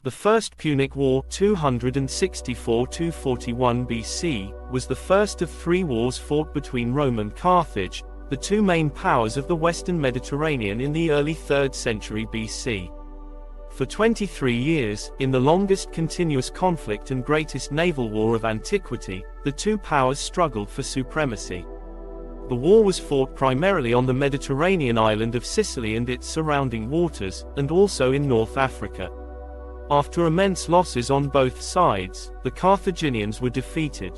The First Punic War 264–41 BC was the first of three wars fought between Rome and Carthage, the two main powers of the Western Mediterranean in the early 3rd century BC. For 23 years, in the longest continuous conflict and greatest naval war of antiquity, the two powers struggled for supremacy. The war was fought primarily on the Mediterranean island of Sicily and its surrounding waters, and also in North Africa. After immense losses on both sides, the Carthaginians were defeated.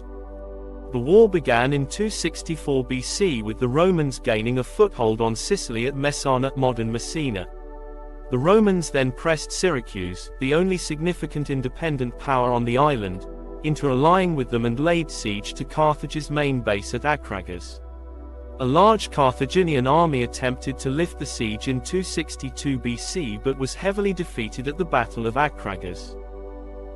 The war began in 264 BC with the Romans gaining a foothold on Sicily at Messana, modern Messina. The Romans then pressed Syracuse, the only significant independent power on the island, into allying with them and laid siege to Carthage's main base at Acragas. A large Carthaginian army attempted to lift the siege in 262 BC but was heavily defeated at the Battle of Acragas.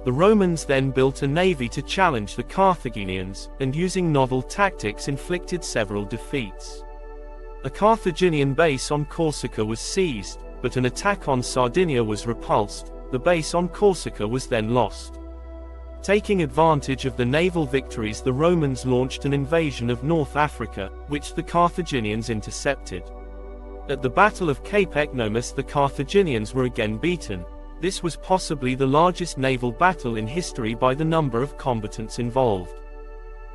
The Romans then built a navy to challenge the Carthaginians, and using novel tactics inflicted several defeats. A Carthaginian base on Corsica was seized, but an attack on Sardinia was repulsed. The base on Corsica was then lost. Taking advantage of the naval victories, the Romans launched an invasion of North Africa, which the Carthaginians intercepted. At the Battle of Cape Ecnomus, the Carthaginians were again beaten. This was possibly the largest naval battle in history by the number of combatants involved.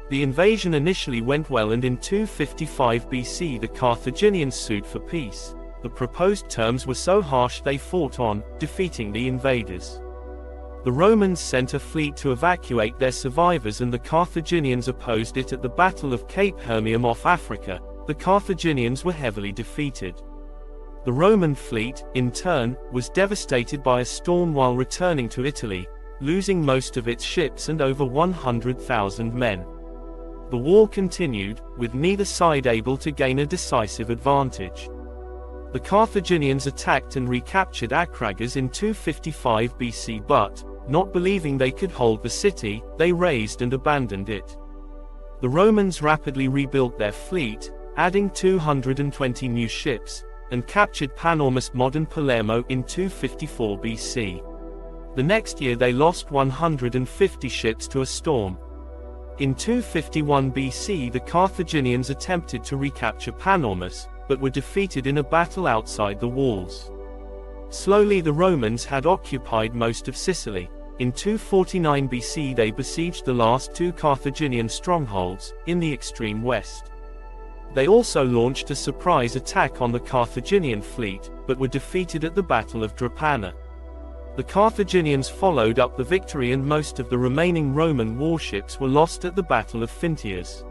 The invasion initially went well, and in 255 BC the Carthaginians sued for peace. The proposed terms were so harsh they fought on, defeating the invaders. The Romans sent a fleet to evacuate their survivors, and the Carthaginians opposed it at the Battle of Cape Hermium off Africa. The Carthaginians were heavily defeated. The Roman fleet, in turn, was devastated by a storm while returning to Italy, losing most of its ships and over 100,000 men. The war continued, with neither side able to gain a decisive advantage. The Carthaginians attacked and recaptured Acragas in 255 BC but, not believing they could hold the city, they razed and abandoned it. The Romans rapidly rebuilt their fleet, adding 220 new ships, and captured Panormus, modern Palermo, in 254 BC. The next year they lost 150 ships to a storm. In 251 BC the Carthaginians attempted to recapture Panormus, but were defeated in a battle outside the walls. Slowly the Romans had occupied most of Sicily. In 249 BC they besieged the last two Carthaginian strongholds, in the extreme west. They also launched a surprise attack on the Carthaginian fleet, but were defeated at the Battle of Drepana. The Carthaginians followed up the victory, and most of the remaining Roman warships were lost at the Battle of Phintias.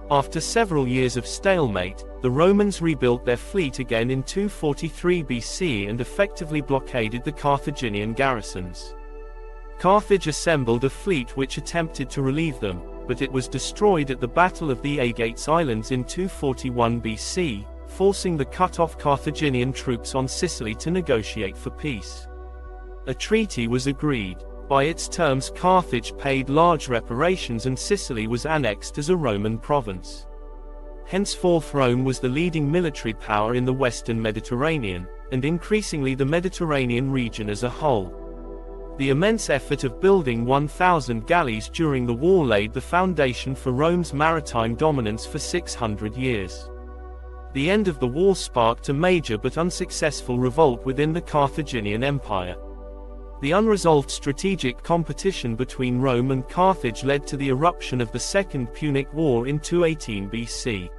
After several years of stalemate, the Romans rebuilt their fleet again in 243 BC and effectively blockaded the Carthaginian garrisons. Carthage assembled a fleet which attempted to relieve them, but it was destroyed at the Battle of the Agates Islands in 241 BC, forcing the cut-off Carthaginian troops on Sicily to negotiate for peace. A treaty was agreed. By its terms, Carthage paid large reparations and Sicily was annexed as a Roman province. Henceforth Rome was the leading military power in the Western Mediterranean, and increasingly the Mediterranean region as a whole. The immense effort of building 1,000 galleys during the war laid the foundation for Rome's maritime dominance for 600 years. The end of the war sparked a major but unsuccessful revolt within the Carthaginian Empire. The unresolved strategic competition between Rome and Carthage led to the eruption of the Second Punic War in 218 BC.